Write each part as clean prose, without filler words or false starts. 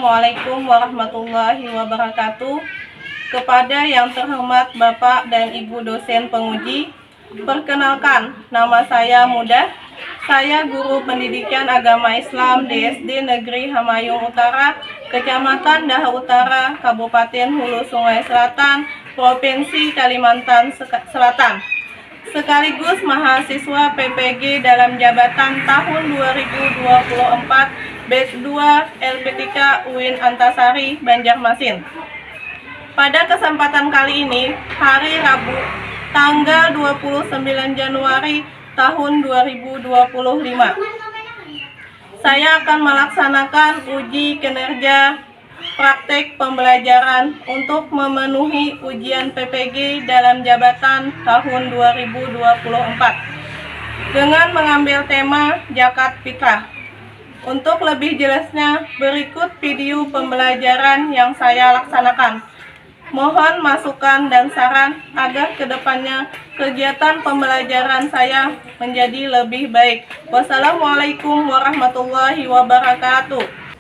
Assalamualaikum warahmatullahi wabarakatuh. Kepada yang terhormat Bapak dan Ibu dosen penguji, perkenalkan, nama saya Mudah. Saya guru pendidikan agama Islam di SD Negeri Hamayung Utara, Kecamatan Daha Utara, Kabupaten Hulu Sungai Selatan, Provinsi Kalimantan Selatan. Sekaligus mahasiswa PPG dalam jabatan tahun 2024 batch 2 LPTK UIN Antasari, Banjarmasin. Pada kesempatan kali ini, hari Rabu, tanggal 29 Januari tahun 2025, saya akan melaksanakan uji kinerja praktek pembelajaran untuk memenuhi ujian PPG dalam jabatan tahun 2024 dengan mengambil tema zakat fitrah. Untuk lebih jelasnya, berikut video pembelajaran yang saya laksanakan. Mohon masukan dan saran agar kedepannya kegiatan pembelajaran saya menjadi lebih baik. Wassalamualaikum warahmatullahi wabarakatuh.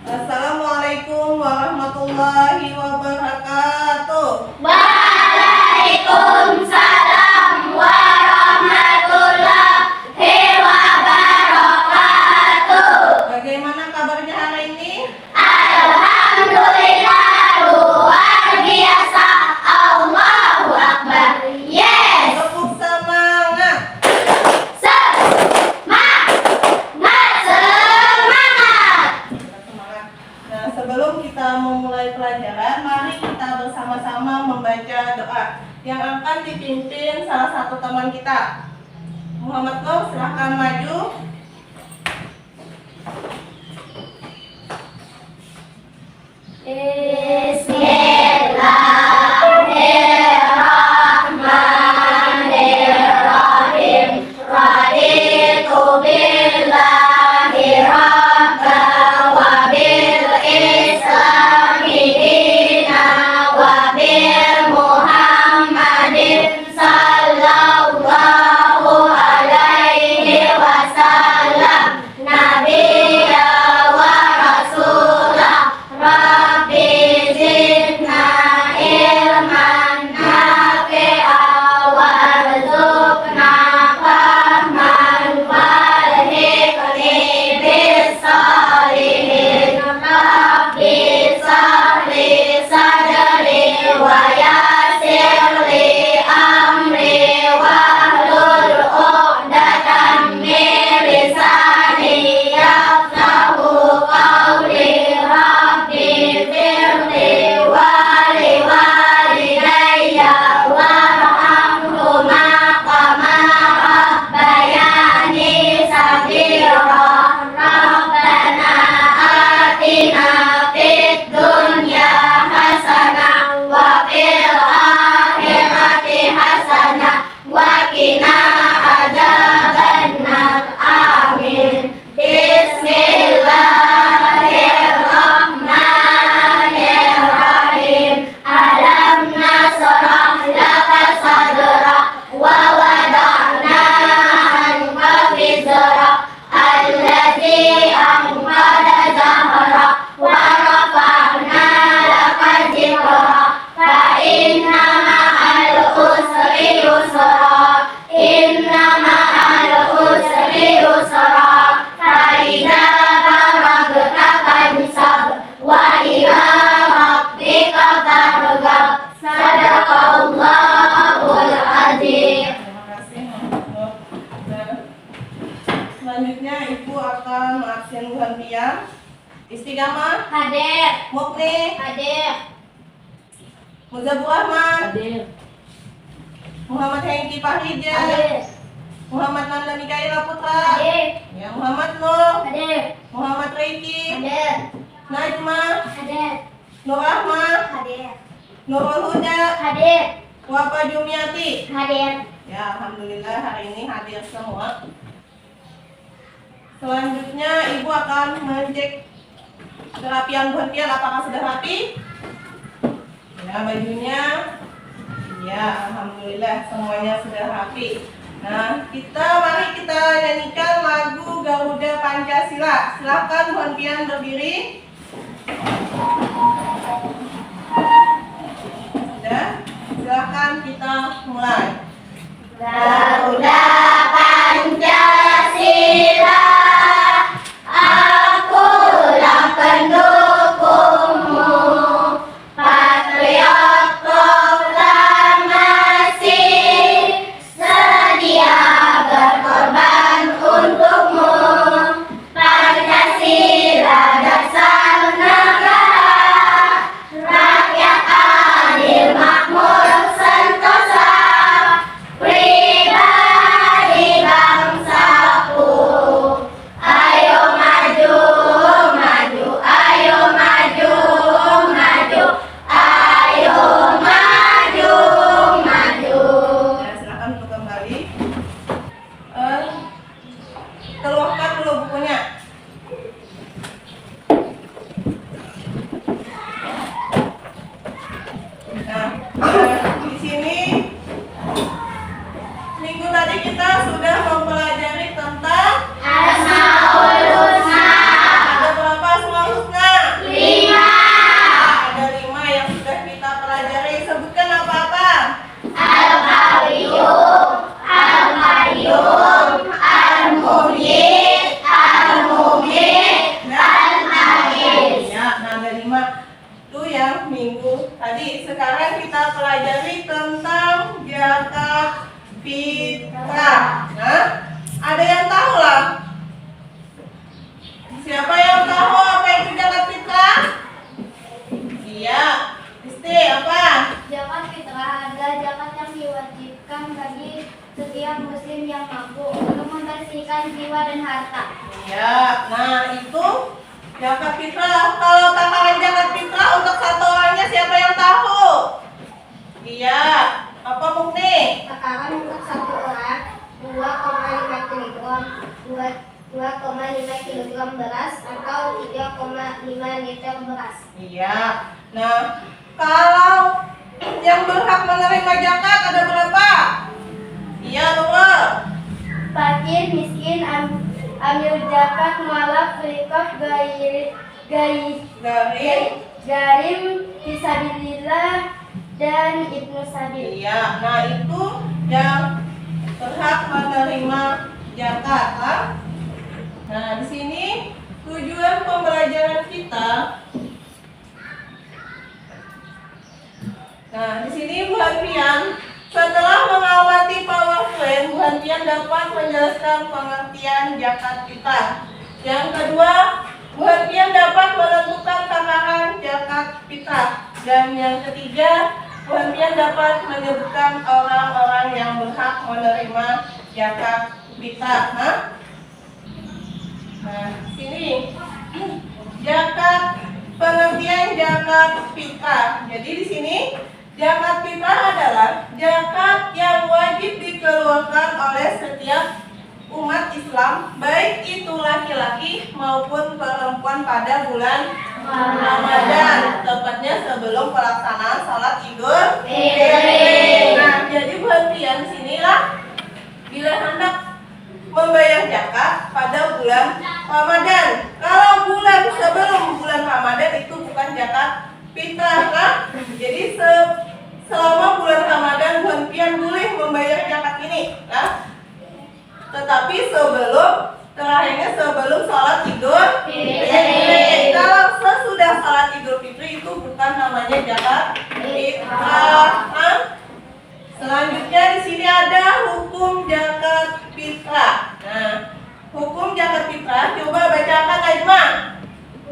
Assalamualaikum warahmatullahi wabarakatuh. Waalaikumsalam warahmatullahi wabarakatuh. Bagaimana kabarnya hari ini? Alhamdulillah, luar biasa. Allahu Akbar. Yes. Tepuk semangat. Semangat. Nah, sebelum kita memulai pelajaran, mari kita bersama-sama membaca doa yang akan dipimpin salah satu teman kita. Muhammad Nur, silahkan maju. Bismillahirrahmanirrahim. Raditu billahi rabban wa bil islami dinan wa bil Muhammadin sallallahu alaihi wasallam nabiyya wa rasulah. Rabbi zidna ilman nafi'a warzuqna fahman walhiqni bis-shalihin. Rabbi sahli sadri wa yassir li amri wahlul 'uqdatam min lisani yafqahu qawli. Rabbi firli wa li walidayya warhamhuma kama rabbayani saghira. Rabbana atina fid dunya hasanah wa fil akhirati hasanah wa qina adzabannar. Amin. Bismillahirrahmanirrahim. Alam nasrah laka sadrak wa wada'na anka wizrak alladzi anqadha dhahrak wa rafa'na laka dhikrak fa inna ma'al usri yusra. Inna ma'al usri yusra. Fa idza faragta fansab wa ila rabbika farghab. Sadaqallahul azim. Terima kasih, Muhammad Nur. Nah, selanjutnya Ibu akan mengabsen gantian. Istiqamah, Hadir. Mukni, Hadir. Muzabur Ahmad, Hadir. Muhammad Hengki Pahrija, Hadir. Muhammad Nanda Mikaela Putra, Hadir. ya Muhammad Nur, Hadir. Muhammad Reiki, Hadir. Najma, Hadir. Nur Ahmad, Hadir. Nurul Huda, Hadir. Wafa Jumiati. Hadir. Ya, alhamdulillah hari ini hadir semua. Selanjutnya Ibu akan mengecek kerapian gantian apakah sudah rapi. Ya, bajunya Ya, alhamdulillah semuanya sudah rapi. Nah, mari kita nyanyikan lagu Garuda Pancasila. Silakan Mohon Pian berdiri. Sudah, silakan kita mulai. Garuda Pancasila, akulah pendukungmu, patriot proklamasi, sedia berkorban untukmu. Pancasila dasar negara, rakyat adil makmur sentosa, pribadi bangsaku. Ayo maju, maju, ayo maju, maju, ayo maju, maju. Ya, silakan untuk kembali. Keluarkan dulu bukunya. Nah, di sini minggu tadi kita sudah mempelajari tentang Asmaul Husna, ada berapa Asmaul Husna? 5. Ada 5 yang sudah kita pelajari. Sebutkan apa-apa? Al-Qayyum, Al-Qayyum, Al-Muhyi, Al-Mumit, Al-Aziz. Ya, nah ada 5 itu yang minggu tadi. Sekarang kita pelajari tentang zakat fitrah. Nah, ada yang tahu lah? Siapa yang tahu apa itu zakat fitrah? Iya, Isti apa? Zakat fitrah adalah zakat yang diwajibkan bagi setiap muslim yang mampu untuk membersihkan jiwa dan harta. Iya, nah itu zakat fitrah. Kalau takaran zakat fitrah untuk satu orangnya siapa yang tahu? Iya, apa Mukni? Takaran untuk satu orang 2,5 kilogram 2,5 kilogram beras atau 3,5 liter beras. Iya. Nah, kalau yang berhak menerima zakat ada berapa? Iya, Nurul. Fakir, miskin, amil zakat, mualaf, riqab, garim, fisabilillah, dan ibnu sabil. Iya. Nah, itu yang berhak menerima zakat. Kan? Nah, di sini tujuan pembelajaran kita. Nah, di sini Bu Hanfian setelah mengamati PowerPoint, Bu Hanfian dapat menjelaskan pengertian zakat fitrah. Yang kedua, Bu Hanfian dapat menentukan takaran zakat fitrah. Dan yang ketiga, Bu Hanfian dapat menyebutkan orang-orang yang berhak menerima zakat fitrah. Nah, sini pengertian zakat fitrah. Jadi di sini zakat fitrah adalah zakat yang wajib dikeluarkan oleh setiap umat Islam, baik itu laki-laki maupun perempuan pada bulan Ramadan, tepatnya sebelum pelaksanaan salat Idul Fitri. Nah, jadi pengertian sinilah bila hendak membayar zakat pada bulan Ramadan. Kalau bulan sebelum bulan Ramadan itu bukan zakat fitrah, kan? Jadi selama bulan Ramadan Hanfian boleh membayar zakat ini, nah. Tetapi terakhirnya sebelum salat Idul Fitri. Kalau sesudah salat Idul Fitri itu bukan namanya zakat fitrah. Nah, selanjutnya di sini ada hukum zakat fitrah. Nah, hukum zakat fitrah coba bacakan Ajma.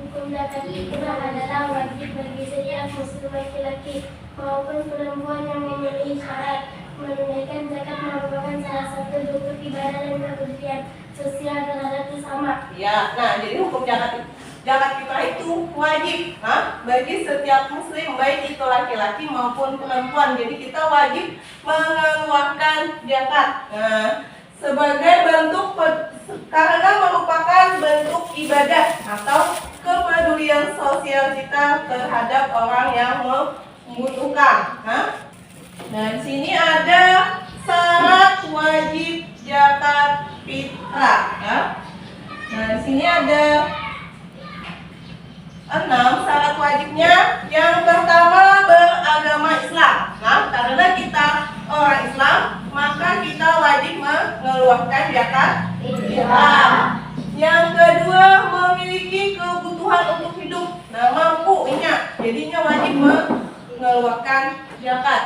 Hukum zakat fitrah adalah wajib bagi setiap muslim laki-laki maupun perempuan yang memenuhi syarat. Menunaikan zakat merupakan salah satu bentuk ibadah dan kepedulian sosial terhadap sesama. Ya, nah jadi hukum zakat fitrah itu wajib, bagi setiap muslim, baik itu laki-laki maupun perempuan. Jadi kita wajib mengeluarkan zakat. Nah, sebagai bentuk karena merupakan bentuk ibadah atau kepedulian sosial kita terhadap orang yang membutuhkan. Nah, di sini ada syarat wajib zakat fitrah ya. Nah, di sini ada 6 syarat wajibnya. Yang pertama, beragama Islam. Nah, karena kita orang Islam, maka kita wajib mengeluarkan zakat fitrah. Yang kedua, memiliki kebutuhan untuk hidup. Nah, mampunya, jadinya wajib mengeluarkan zakat.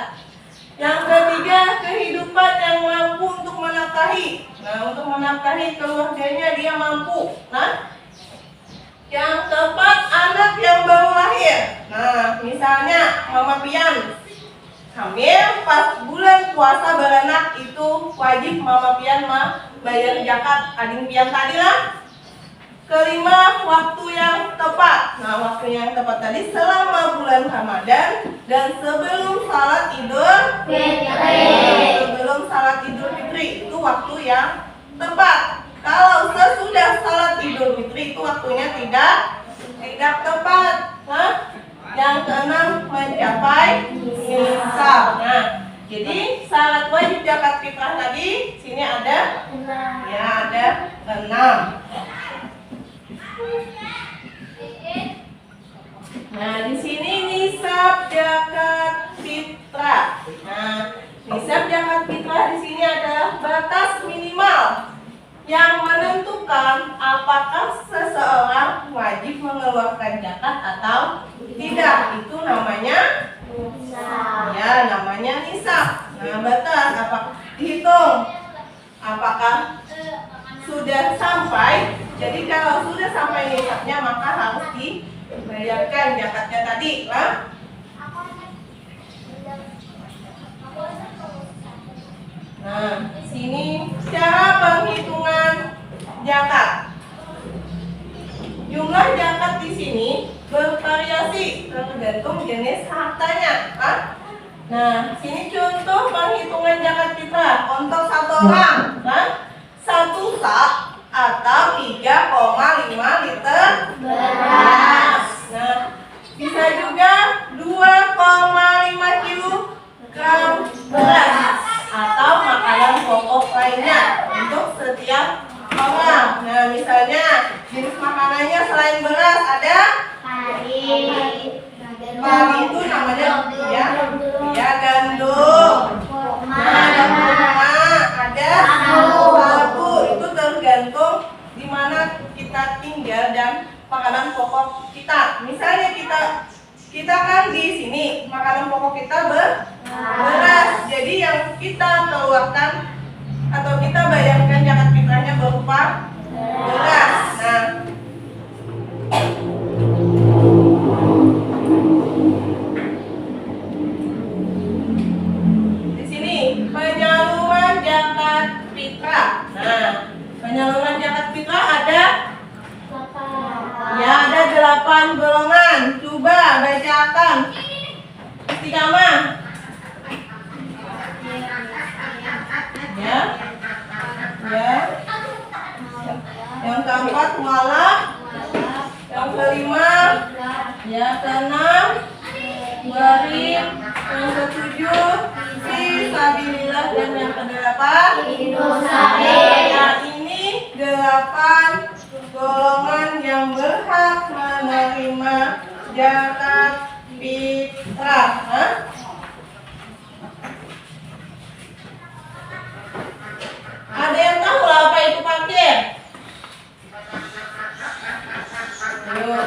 Yang ketiga, kehidupan yang mampu untuk menafkahi. Nah, untuk menafkahi keluarganya dia mampu. Nah, yang keempat, anak yang baru lahir. Nah, misalnya Mama Pian hamil pas bulan puasa beranak, itu wajib Mama Pian bayar zakat ading Pian tadi lah. Kelima, waktu yang tepat. Nah, waktu yang tepat tadi selama bulan Ramadan dan sebelum salat Idul Fitri. Sebelum salat Idul Fitri itu waktu yang tepat. Kalau sesudah salat Idul Fitri itu waktunya tidak tepat. Nah, yang keenam, mencapai nisab. Nah, jadi syarat wajib zakat fitrah tadi sini ada ya ada 6. Nah, di sini nisab zakat fitrah. Nah, nisab zakat fitrah di sini adalah batas minimal yang menentukan apakah seseorang wajib mengeluarkan zakat atau tidak. Itu namanya ya, namanya nisab. Nah, batas apa dihitung apakah sudah sampai. Jadi kalau sudah sampai nisabnya maka harus dibayarkan zakatnya tadi lah. Nah, sini cara penghitungan zakat. Jumlah zakat di sini bervariasi tergantung jenis hartanya. Nah, sini contoh penghitungan zakat fitrah untuk satu orang. Nah, 1 sak atau 3,5 liter beras. Nah, bisa juga 2,5 kilogram beras atau makanan pokok lainnya untuk setiap orang. Nah, misalnya jenis makanannya selain beras ada padi itu namanya ya gandum. Nah, ada kurma, ada sagu. Itu tergantung di mana kita tinggal dan makanan pokok kita. Misalnya kita kan di sini makanan pokok kita beras. Jadi yang kita keluarkan atau kita bayarkan zakat fitrahnya berupa beras. Nah, di sini penyaluran zakat fitrah. Nah, penyaluran zakat fitrah ada ya ada 8 golongan. Coba bacakan Istiqamah. Ya. Yang keempat mualaf. Yang kelima ya keenam gharib. Yang ketujuh fisabilillah dan yang kedelapan ya, ini 8 golongan yang berhak menerima zakat fitrah. Ada yang tahu apa itu fakir?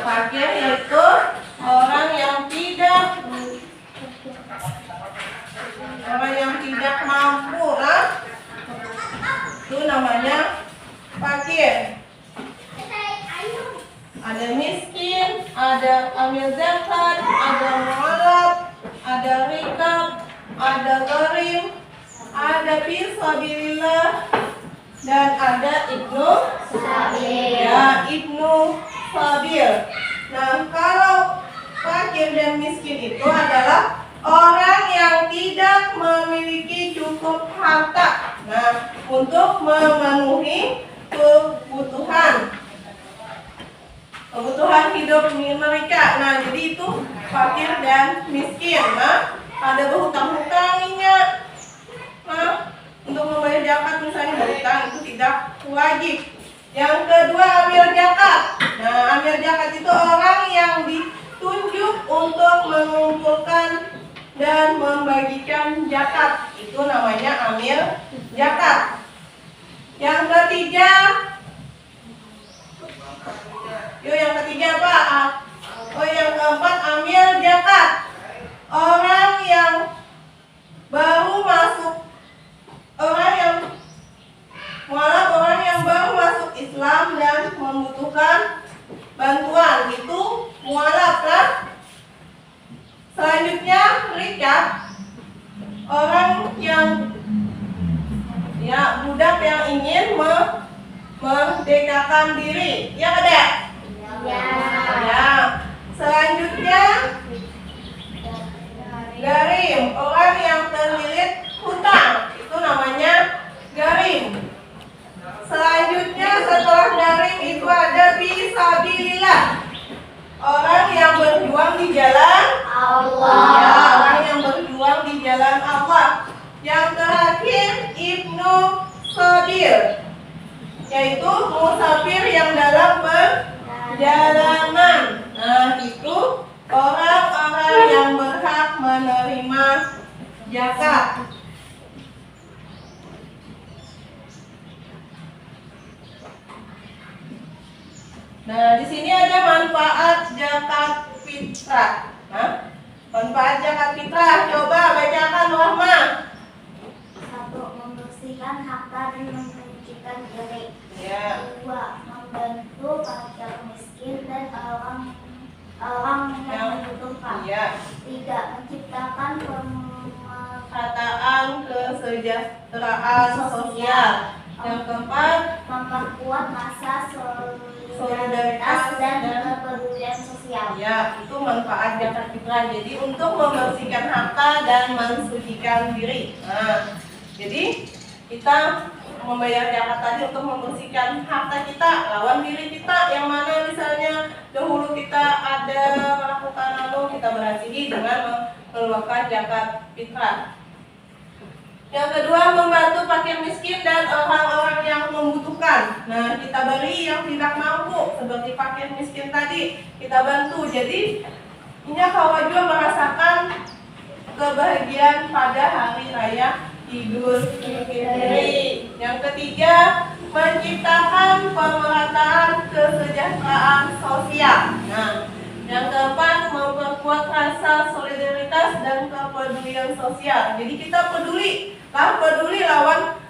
Fakir yaitu orang yang tidak mampu, itu namanya fakir. Ada miskin, ada amil zakat, ada mualaf, ada rikab, ada gharim, ada fisabilillah, dan ada ibnu sabil. Nah, kalau fakir dan miskin itu adalah orang yang tidak memiliki cukup harta, nah, untuk memenuhi kebutuhan hidup mereka. Nah, jadi itu fakir dan miskin. Nah, ada berhutang-hutanginya Nah, untuk membayar zakat misalnya berhutang itu tidak wajib. Yang kedua, amil zakat. Nah, amil zakat itu orang yang ditunjuk untuk mengumpulkan dan membagikan zakat. Itu namanya amil zakat. Yang ketiga, yang ketiga apa? Yang keempat, amil zakat. Orang yang baru masuk, orang yang baru masuk Islam dan membutuhkan bantuan, itu mualaf kan? Selanjutnya, rikab. Orang yang budak yang ingin merdekakan diri, ya ada? Ya. Selanjutnya, garim, orang yang terlilit hutang, itu namanya garim. Selanjutnya setelah garim itu ada fisabilillah, orang yang berjuang di jalan Allah. Ya, orang yang berjuang di jalan Allah. Yang terakhir ibnu sabil, yaitu musafir yang dalam perjalanan. Nah, itu orang-orang yang berhak menerima zakat. Nah, di sini ada manfaat zakat fitrah. Manfaat zakat fitrah, coba bacakan Rahma. 1. Membersihkan harta dan menyucikan diri. Ya. 2. Membantu fakir miskin dan orang yang membutuhkan. Ya. 3. Menciptakan Pemetaan kesejahteraan sosial. Yang keempat, memperkuat masa solidaritas dan kepedulian sosial. ya, itu manfaat zakat fitrah. Jadi untuk membersihkan harta dan mensucikan diri. Nah, jadi kita membayar zakat tadi untuk membersihkan harta kita, lawan diri kita yang mana misalnya dahulu kita ada melakukan kita berhasil dengan mengeluarkan zakat fitrah. Yang kedua, membantu fakir miskin dan orang-orang yang membutuhkan. Nah, kita beri yang tidak mampu, seperti fakir miskin tadi, kita bantu. Jadi, ini kawan juga merasakan kebahagiaan pada hari raya Idul Fitri. Yang ketiga, menciptakan pemerataan kesejahteraan sosial. Nah, yang keempat, memperkuat rasa solidaritas dan kepedulian sosial. Jadi kita peduli lawan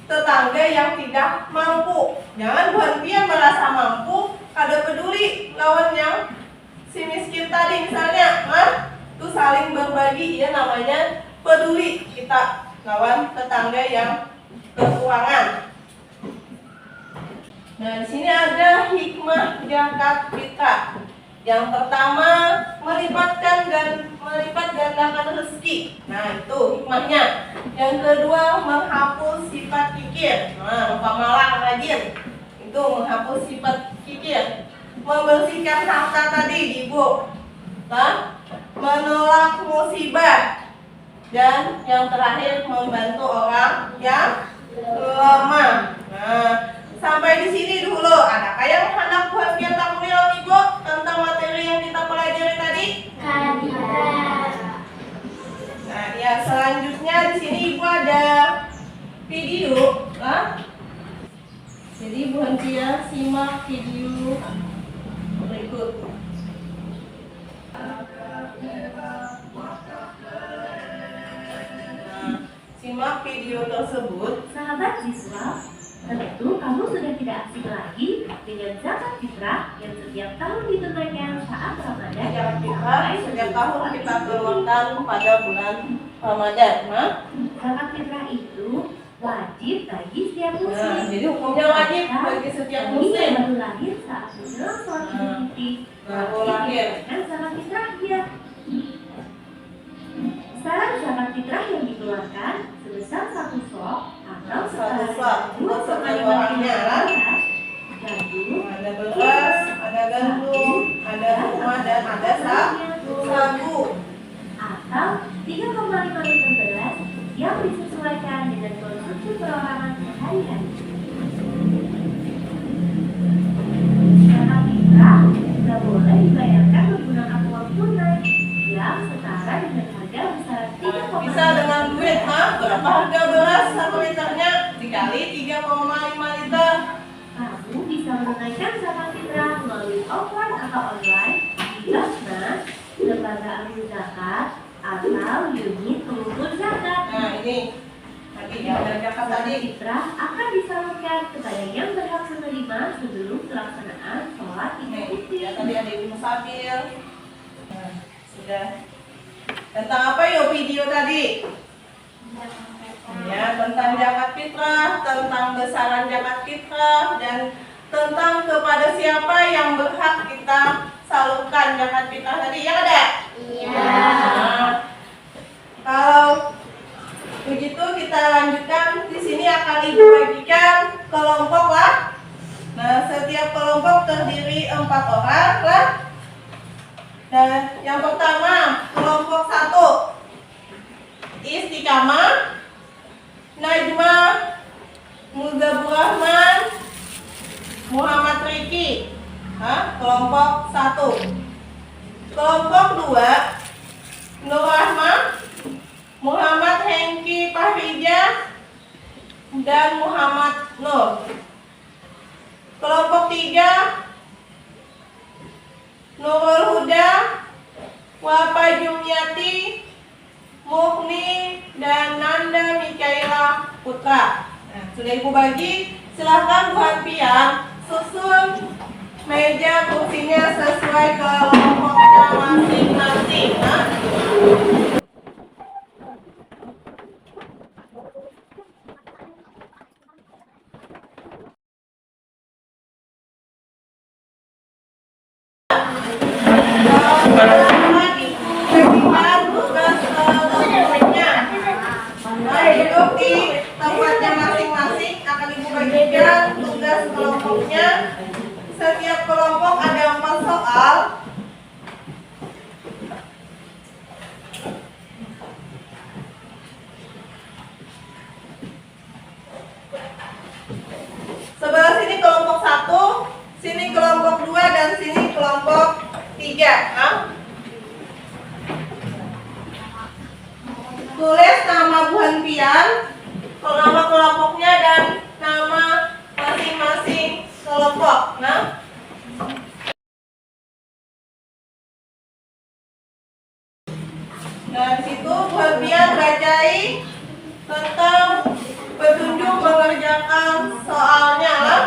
tetangga yang tidak mampu. Jangan berhenti merasa mampu, kada peduli lawan yang si miskin tadi misalnya, itu saling berbagi, ya namanya peduli kita lawan tetangga yang kekurangan. Nah, di sini ada hikmah zakat fitrah. Yang pertama, melipat gandakan rezeki. Nah, itu hikmahnya. Yang kedua, menghapus sifat kikir. Nah, pamalang rajin. Itu menghapus sifat kikir. Membersihkan harta tadi, Ibu. Nah, menolak musibah. Dan yang terakhir, membantu orang yang lemah. Nah, sampai di sini dulu. Adakah yang hendak buat biar takmil, Ibu, tentang materi yang kita pelajari tadi? Nah, ya selanjutnya di sini Ibu ada video. Jadi Bu Hantia simak video berikut. Simak video tersebut. Sahabat siswa, tentu kamu sudah tidak asing lagi dengan zakat fitrah yang setiap tahun ditunaikan saat Ramadan. Zakat fitrah setiap tahun kita keluarkan pada bulan Ramadan. Zakat fitrah itu wajib bagi setiap muslim. Nah, jadi hukumnya wajib bagi setiap muslim. Yang baru lahir saat menjelang sholat Idul Fitri, baru lahir. Dan zakat fitrahnya. Syarat zakat fitrah yang dikeluarkan sebesar 1 sok atau setara orangnya gandum, ada beras, ada gandum, ada kurma dan ada sagu. atau 3,5 liter beras yang disesuaikan dengan konsumsi perorangan sehari-hari. Zakat fitrah tidak boleh dibayarkan menggunakan uang tunai yang setara dengan harga besaran 3,5. Bisa dengan duit, berapa harga beras 1 liternya dikali 3,5 liter. Kamu bisa menunaikan zakat fitrah melalui offline atau online di Basnas, lembaga amil zakat, atau unit pengumpul zakat. Nah ini tadi ya, ada zakat tadi. Fitrah akan disalurkan kepada yang berhak menerima sebelum pelaksanaan sholat Idul Fitri. Ya tadi ada ibu musafir. Nah, sudah. Tentang apa yuk video tadi? Ya, tentang zakat fitrah, tentang besaran zakat fitrah, dan tentang kepada siapa yang berhak kita salurkan zakat fitrah tadi. Ya ada? Iya. Nah, kalau begitu kita lanjutkan. Di sini akan ibu bagikan kelompok lah. Nah, setiap kelompok terdiri 4 orang lah. Dan yang pertama kelompok 1 Istiqamah, Najma, Muzabur Rahman, Muhammad Riki. Kelompok 1. Kelompok 2 Nur Rahman, Muhammad Hengki Pahrija, dan Muhammad Nur. Kelompok 3 Nurul Huda, Wapa Jumyati, Mukhni, dan Nanda Mikaela Putra. Nah, sudah ibu bagi, silahkan Bu Hanfian susun meja kursinya sesuai kelompoknya masing-masing. Duduk di tempatnya masing-masing, akan ibu bagikan tugas kelompoknya. Setiap kelompok ada 4 soal. Sebelah sini kelompok 1, sini kelompok 2, dan sini kelompok 3. Tulis nama Bu Hanfian, nama kelompoknya, dan nama masing-masing kelompok. Nah, dan situ Bu Hanfian bacai tentang petunjuk mengerjakan soalnya lah.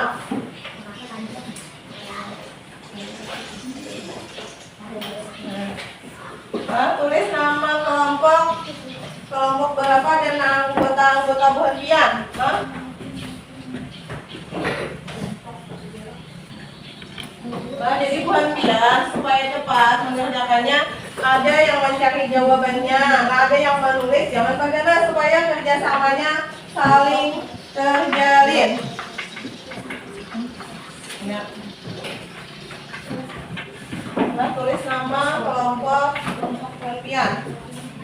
Tulis nama kelompok berapa dan anggota-anggota Bu Hanfian. Jadi Bu Hanfian supaya cepat mengerjakannya, ada yang mencari jawabannya, ada yang menulis, jangan bagaimana supaya kerjasamanya saling terjalin. Ya. Tulis nama kelompok Bu Hanfian.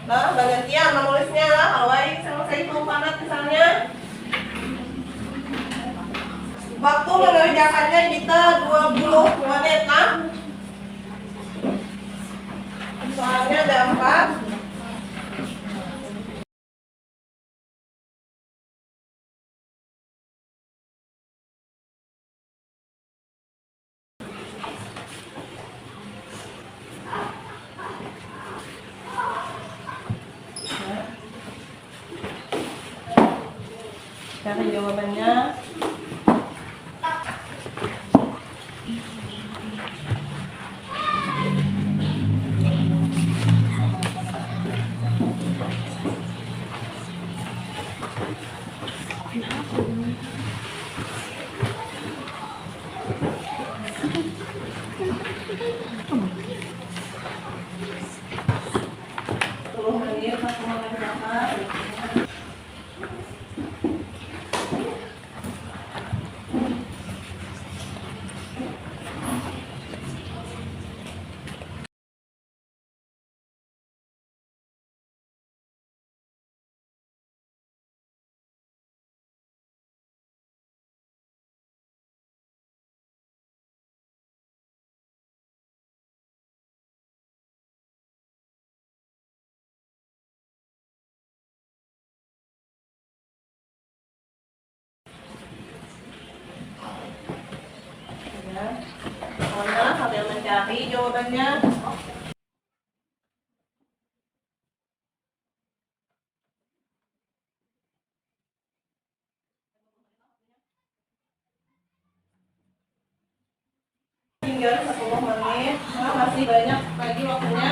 Bagantian menulisnya lah. Kalau saya hitung panat misalnya. Waktu mengerjakannya kita 20 menit. Soalnya ada 4. Cari jawabannya. jawabannya. Tinggal 10 menit. Nah, masih banyak lagi waktunya.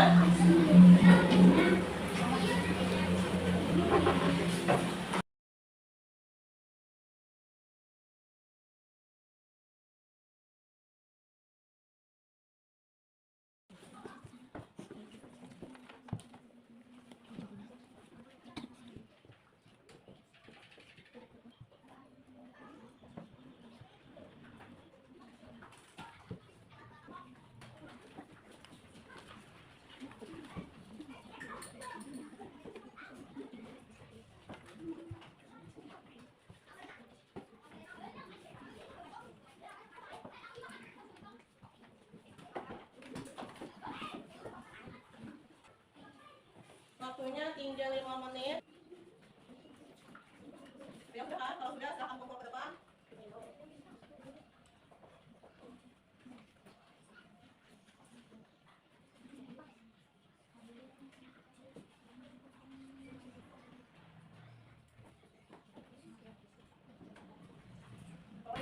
Waktunya tinggal 5 menit. Ya udah, kalau sudah silahkan kumpul ke depan.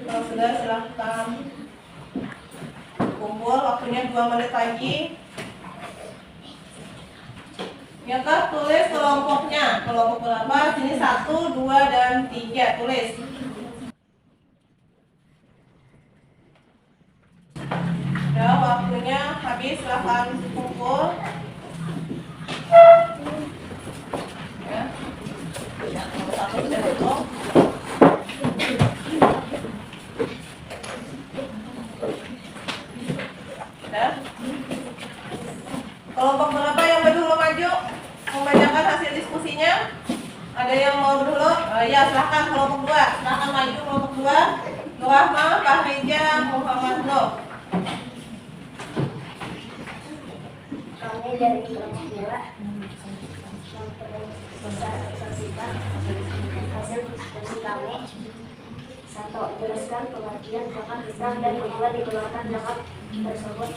Kalau sudah silahkan kumpul. Waktunya 2 menit lagi. Ya Kak, tulis kelompoknya. Kelompok berapa? Sini 1, 2, dan 3. Tulis. Ya, waktunya habis. Silahkan kumpul. Ya. Nomor 1 sudah tutup. Sudah. Kelompok berapa yang dulu maju? Membacakan hasil diskusinya. Ada yang mau dulu? Ya, silahkan kelompok 2. Silahkan maju kelompok 2. Nurahma, Fahrija, Muhammad Nur. Kami dari kelompok 2 mempresentasikan hasil diskusi kami. 1. Jelaskan pengertian zakat fitrah dan kedua dikeluarkan zakat tersebut.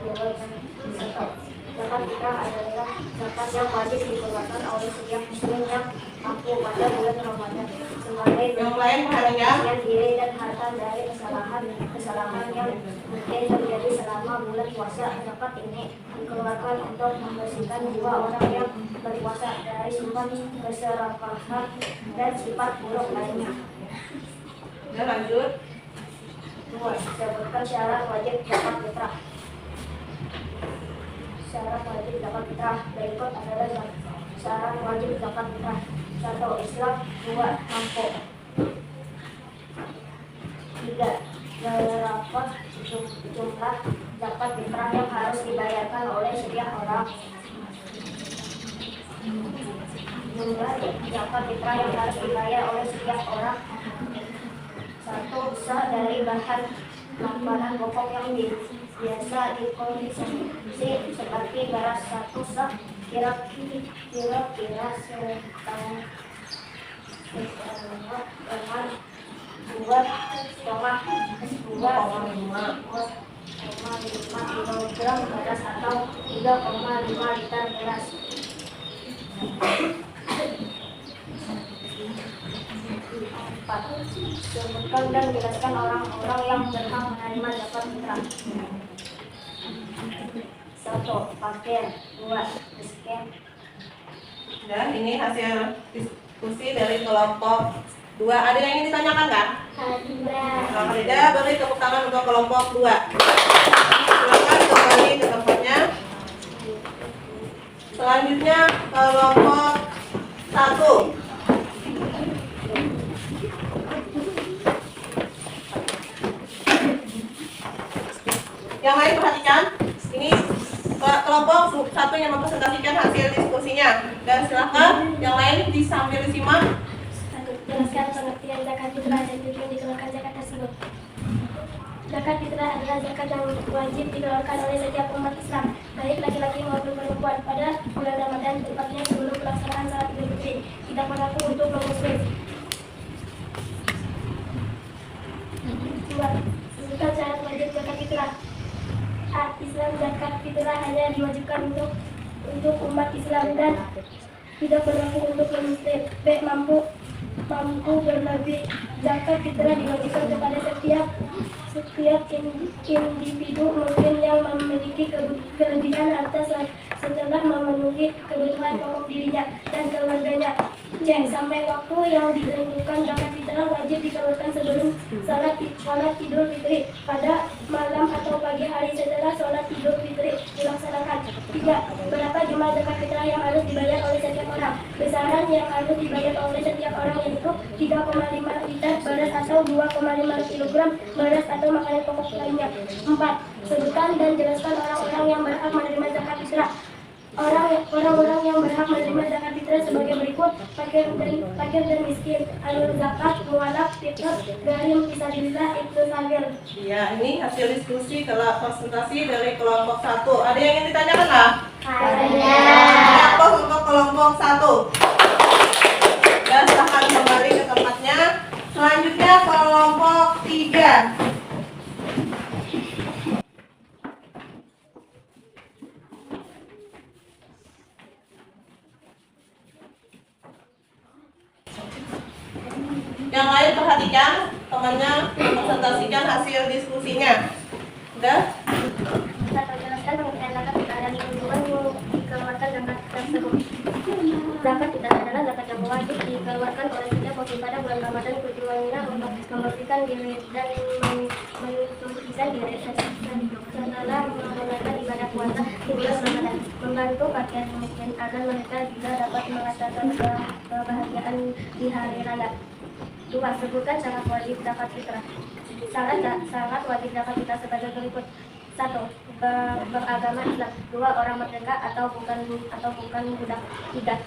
1. Zakat fitrah adalah zakat yang wajib dikeluarkan oleh setiap muslim yang mampu pada bulan Ramadan sebagai Yang lain perhatikan. membersihkan diri dan harta dari kesalahan yang mungkin terjadi selama bulan puasa. Zakat ini dikeluarkan untuk membersihkan jiwa orang yang berpuasa dari sifat keserakahan dan sifat buruk lainnya. Ya, lanjut. 2. Sebutkan syarat wajib zakat fitrah. Syarat wajib zakat fitrah berikut adalah syarat wajib zakat fitrah. 1. Islam. 2. Mampu. 3. Berapa jumlah zakat fitrah yang harus dibayarkan oleh setiap orang. Jumlah zakat fitrah yang harus dibayar oleh setiap orang. 1. Sah dari bahan makanan pokok yang biasa dikonsumsi seperti beras. 1 sah kira-kira setengah 2,5 kilogram beras atau 3,5 liter beras. 4. Sebutkan dan jelaskan orang-orang yang berhak menerima zakat fitrah. 1. Fakir. 2. Miskin. Dan ini hasil diskusi dari kelompok 2. Ada yang ingin ditanyakan nggak? Tidak, beri tepuk tangan untuk kelompok 2. Silakan kembali ke tempatnya. Selanjutnya kelompok 1. Yang lain perhatikan. Ini kelompok 1 yang mempresentasikan hasil diskusinya. Dan silakan yang lain sambil disimak. Jelaskan pengertian zakat fitrah dan tujuan dikeluarkan zakat tersebut. Zakat fitrah adalah zakat yang wajib dikeluarkan oleh setiap umat Islam, baik laki-laki maupun perempuan, pada bulan Ramadan, tepatnya sebelum pelaksanaan salat Idul Fitri. Tidak berlaku untuk non-muslim. 2. Sebutkan syarat wajib zakat fitrah. Islam zakat fitrah hanya diwajibkan untuk umat Islam dan tidak berlaku untuk non-muslim. B. Mampu berlebih. Zakat fitrah diwajibkan kepada setiap individu muslim yang memiliki kelebihan harta setelah memenuhi kebutuhan pokok dirinya dan keluarganya. C. Sampai waktu yang ditentukan, zakat fitrah wajib dikeluarkan sebelum sholat Idul Fitri pada malam atau pagi hari setelah sholat Idul Fitri dilaksanakan. 3. Berapa jumlah zakat fitrah yang harus dibayar oleh setiap orang? Besaran yang harus dibayar oleh setiap orang yaitu 3,5 liter beras atau 2,5 kilogram beras atau makanan pokok lainnya. 4. Sebutkan dan jelaskan orang-orang yang berhak menerima zakat fitrah. Orang-orang yang berhak menerima zakat fitrah sebagai berikut: fakir dan miskin, alur zakat, mualaf, fitr, garim, fisabilillah, ibnu sabil. Ya, ini hasil diskusi presentasi dari kelompok 1. Ada yang ingin ditanyakan lah? Ada. Apa untuk kelompok 1? Dan silahkan kembali ke tempatnya. Selanjutnya kelompok 3. Yang lain perhatikan, temannya presentasikan hasil diskusinya. Udah? Atau jelaskan pengertian zakat fitrah dan tujuan dikeluarkan zakat tersebut. Zakat fitrah adalah zakat yang wajib dikeluarkan oleh setiap muslim pada bulan Ramadan, tujuannya untuk membersihkan diri dan mensucikan diri setelah menunaikan ibadah puasa di bulan Ramadan, membantu fakir miskin agar mereka juga dapat merasakan kebahagiaan di hari raya. 2. Sebutkan syarat wajib zakat fitrah. Syarat wajib zakat fitrah sebagai berikut. 1. Beragama Islam. 2. Orang merdeka atau bukan budak. 3.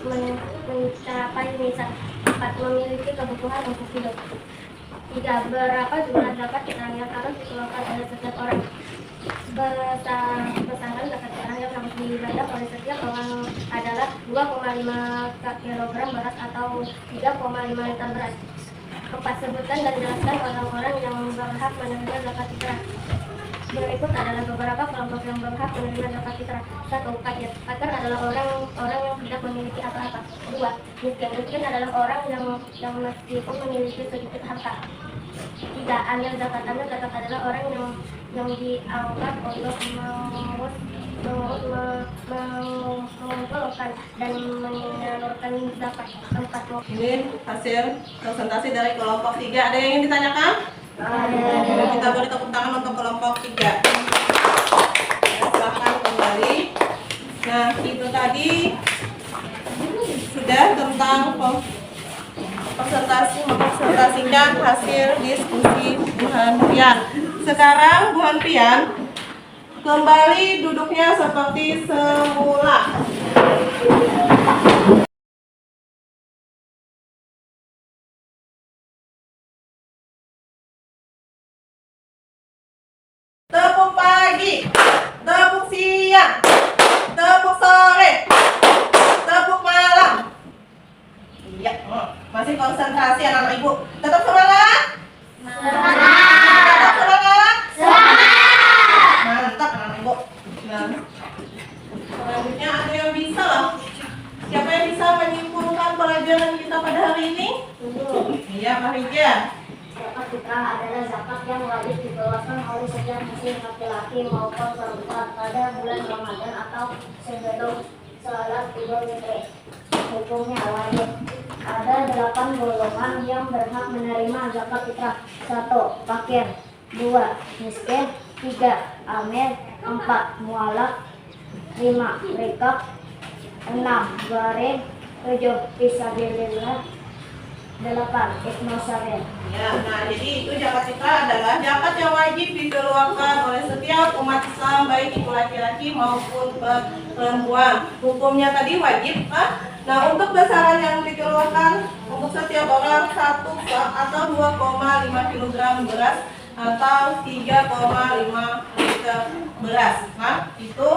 Mencapai nisab. 4. Memiliki kebutuhan untuk hidup. 3. Berapa jumlah zakat fitrah yang harus dikeluarkan oleh setiap orang? Besaran zakat fitrah yang harus dibayar oleh setiap orang adalah 2,5 kilogram beras atau 3,5 liter beras. 4. Sebutkan dan jelaskan orang-orang yang berhak menerima zakat fitrah. Berikut adalah beberapa kelompok yang berhak menerima zakat fitrah. 1. Fakir. Fakir adalah orang yang tidak memiliki apa-apa. 2. Miskin. Miskin adalah orang yang meskipun memiliki sedikit harta. 3. Amil zakat. Amil zakat adalah orang yang diangkat untuk mengumpulkan dan menyalurkan zakat. 4. Ini hasil presentasi dari kelompok 3. Ada yang ingin ditanyakan? Ada. Kita beri tepuk tangan untuk kelompok 3. Silahkan kembali. Nah, itu tadi sudah tentang mempresentasikan hasil diskusi Bu Hanfian. Sekarang Bu Hanfian kembali duduknya seperti semula. Tepuk pagi, tepuk siang, tepuk sore, tepuk malam. Iya, masih konsentrasi anak-anak ibu. Tetap semangat? Tetap semangat? Mantap anak-anak ibu. Nah, selanjutnya ada yang bisa loh. Siapa yang bisa menyimpulkan pelajaran kita pada hari ini? Iya, Pak Rija. Zakat fitrah adalah zakat yang wajib dikeluarkan oleh setiap muslim laki-laki maupun perempuan pada bulan Ramadan atau sebelum sholat Idul Fitri. Hukumnya wajib. Ada 8 golongan yang berhak menerima zakat fitrah. 1. Fakir. 2. Miskin. 3. Amil. 4. Mualaf. 5. Rikab. 6. Gharim. 7. Fisabilillah. 8. Ibnu sabil. Ya, nah jadi itu zakat fitrah adalah zakat yang wajib dikeluarkan oleh setiap umat Islam, baik itu laki-laki maupun perempuan. Hukumnya tadi wajib, Nah, untuk besaran yang dikeluarkan untuk setiap orang 1 atau 2,5 kg beras atau 3,5 liter beras. Nah, itu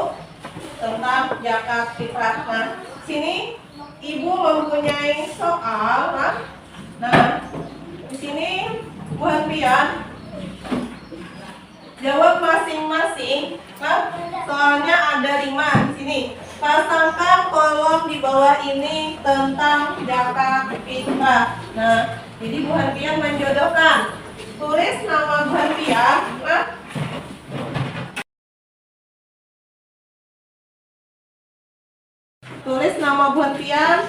tentang zakat fitrah. Nah, sini Ibu mempunyai soal, Nah, di sini Bu Hanfian jawab masing-masing soalnya ada 5 di sini. Pasangkan kolom di bawah ini tentang zakat fitrah. Nah, jadi Bu Hanfian menjodohkan. Tulis nama Bu Hanfian. Nah, tulis nama Bu Hanfian.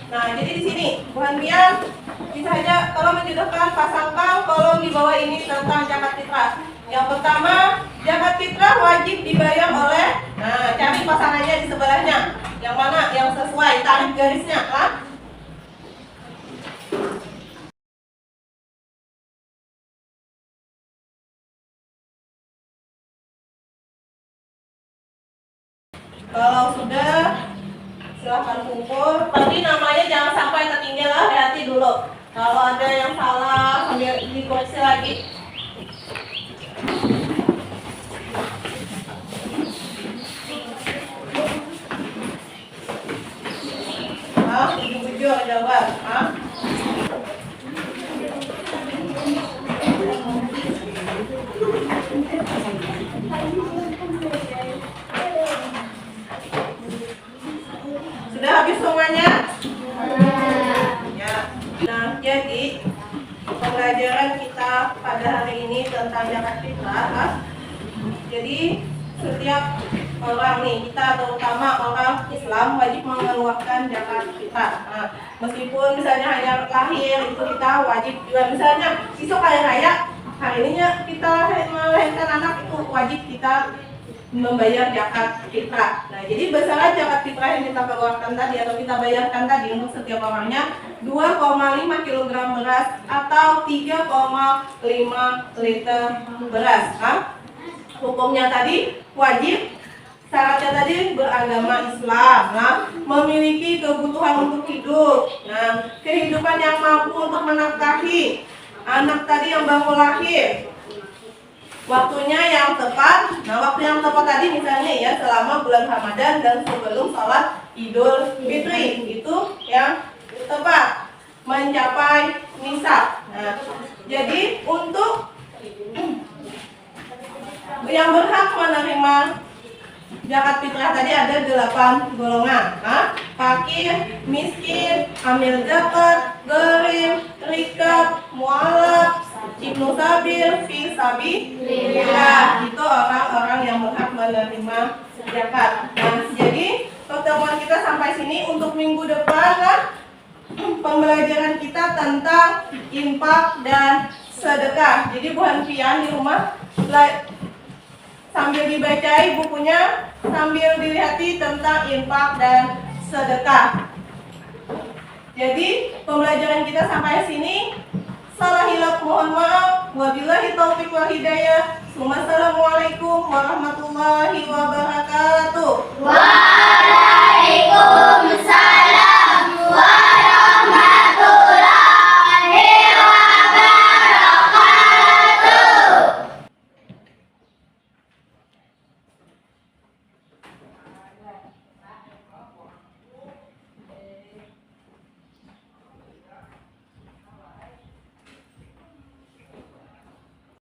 Nah, jadi di sini Bu Hanfian bisa aja kalau menjodohkan pasangkan kolom di bawah ini tentang zakat fitrah. Yang pertama, zakat fitrah wajib dibayar oleh, nah cari pasangannya di sebelahnya. Yang mana yang sesuai, tarik garisnya, kan? Kalau sudah, silahkan kumpul. Tapi namanya jangan sampai tertinggal, hati dulu. Kalau ada yang salah, sambil dikoreksi lagi. Jujur jawab. Sudah habis semuanya? Ya. Nah, jadi pembelajaran kita pada hari ini tentang zakat fitrah. Jadi setiap orang nih, kita terutama orang Islam wajib mengeluarkan zakat fitrah. Nah, meskipun misalnya hanya lahir itu kita wajib juga, misalnya besok hari raya, hari ininya kita melahirkan anak itu wajib kita membayar zakat fitrah. Nah, jadi besaran zakat fitrah yang kita keluarkan tadi atau kita bayarkan tadi untuk setiap orangnya 2,5 kg beras atau 3,5 liter beras. Nah, hukumnya tadi wajib, syaratnya tadi beragama Islam, nah, memiliki kebutuhan untuk hidup, nah, kehidupan yang mampu untuk menafkahi anak tadi yang baru lahir, waktunya yang tepat. Nah, waktu yang tepat tadi misalnya ya selama bulan Ramadan dan sebelum sholat Idul Fitri, itu yang tepat, mencapai nisab. Nah, jadi untuk yang berhak menerima zakat fitrah tadi ada 8 golongan. Fakir, miskin, amil zakat, gharim, rikab, mu'alaf, ibnu sabil, fi sabilillah. Itu orang-orang yang berhak menerima zakat. Nah, jadi pertemuan kita sampai sini. Untuk minggu depan pembelajaran kita tentang infak dan sedekah. Jadi Bu Hanfian di rumah sambil dibacai bukunya, sambil dilihati tentang infak dan sedekah. Jadi pembelajaran kita sampai sini. Salah hilaf mohon maaf. Wabillahi taufiq wal hidayah. Wassalamualaikum warahmatullahi wabarakatuh.